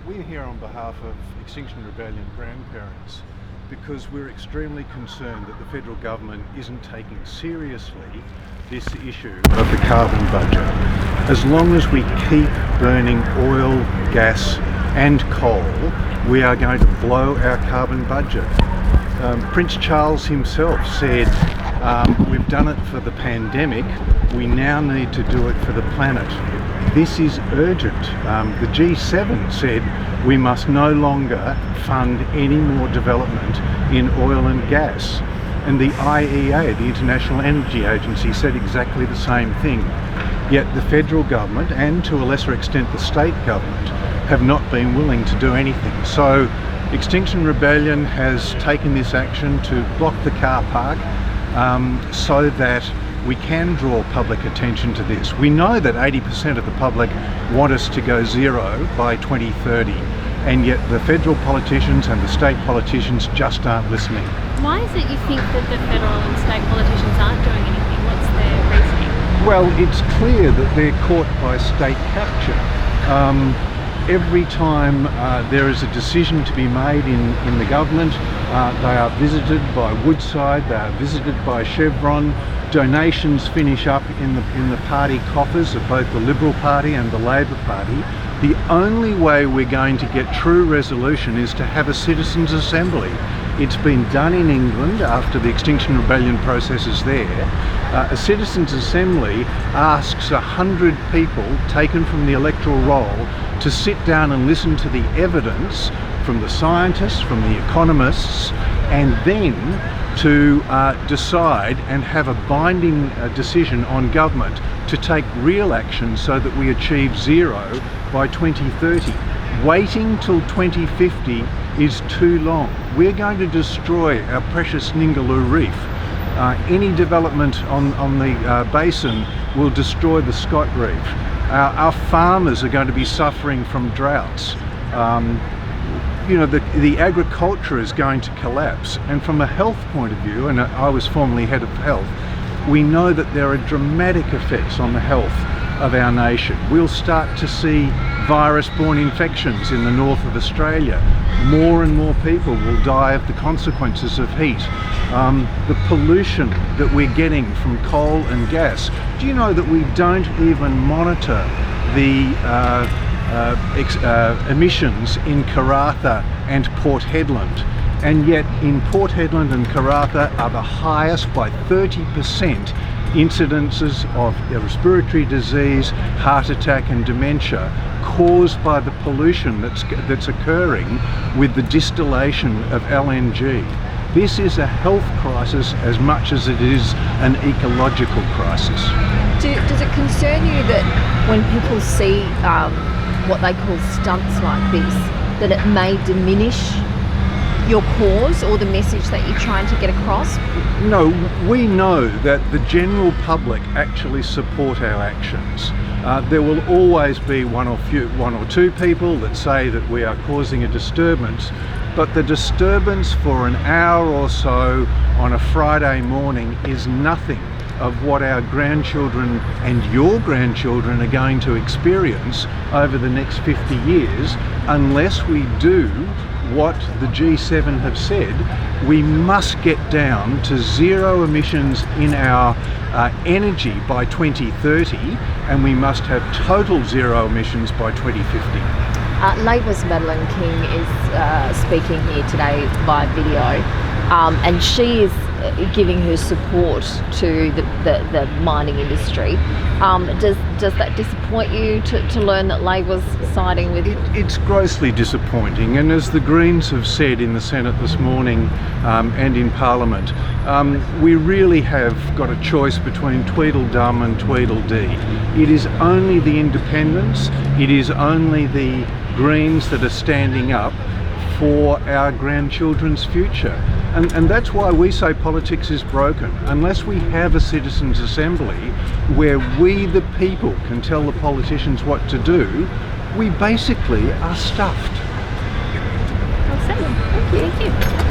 we're here on behalf of Extinction Rebellion grandparents because we're extremely concerned that the federal government isn't taking seriously this issue of the carbon budget. As long as we keep burning oil, gas and coal, we are going to blow our carbon budget. Prince Charles himself said, we've done it for the pandemic, we now need to do it for the planet. This is urgent. The G7 said we must no longer fund any more development in oil and gas. And the IEA, the International Energy Agency, said exactly the same thing. Yet the federal government, and to a lesser extent the state government, have not been willing to do anything. So Extinction Rebellion has taken this action to block the car park so that we can draw public attention to this. We know that 80% of the public want us to go zero by 2030, and yet the federal politicians and the state politicians just aren't listening. Why is it you think that the federal and state politicians aren't doing anything? What's their reasoning? Well, it's clear that they're caught by state capture. Every time there is a decision to be made in the government, they are visited by Woodside, they are visited by Chevron. Donations finish up in the party coffers of both the Liberal Party and the Labor Party. The only way we're going to get true resolution is to have a citizens' assembly. It's been done in England after the Extinction Rebellion process is there. A citizens' assembly asks 100 people taken from the electoral roll to sit down and listen to the evidence from the scientists, from the economists, and then to decide and have a binding decision on government to take real action so that we achieve zero by 2030. Waiting till 2050 is too long. We're going to destroy our precious Ningaloo Reef. Any development on the basin will destroy the Scott Reef. Our farmers are going to be suffering from droughts. The agriculture is going to collapse, and from a health point of view, and I was formerly head of health, we know that there are dramatic effects on the health of our nation. We'll start to see virus-borne infections in the north of Australia. More and more people will die of the consequences of heat. The pollution that we're getting from coal and gas. Do you know that we don't even monitor the emissions in Karratha and Port Hedland, and yet in Port Hedland and Karratha are the highest by 30% incidences of respiratory disease, heart attack and dementia caused by the pollution that's occurring with the distillation of LNG. This is a health crisis as much as it is an ecological crisis. Does it concern you that when people see what they call stunts like this, that it may diminish your cause or the message that you're trying to get across? No, we know that the general public actually support our actions. There will always be one or two people that say that we are causing a disturbance, but the disturbance for an hour or so on a Friday morning is nothing of what our grandchildren and your grandchildren are going to experience over the next 50 years unless we do what the G7 have said. We must get down to zero emissions in our energy by 2030, and we must have total zero emissions by 2050. Labor's Madeleine King is speaking here today via video, and she is giving her support to the mining industry. Does that disappoint you to learn that Labor's siding with it? It's grossly disappointing, and as the Greens have said in the Senate this morning and in Parliament, we really have got a choice between Tweedledum and Tweedledee. It is only the independents, it is only the Greens that are standing up for our grandchildren's future. And that's why we say politics is broken. Unless we have a citizens' assembly where we, the people, can tell the politicians what to do, we basically are stuffed. Thank you.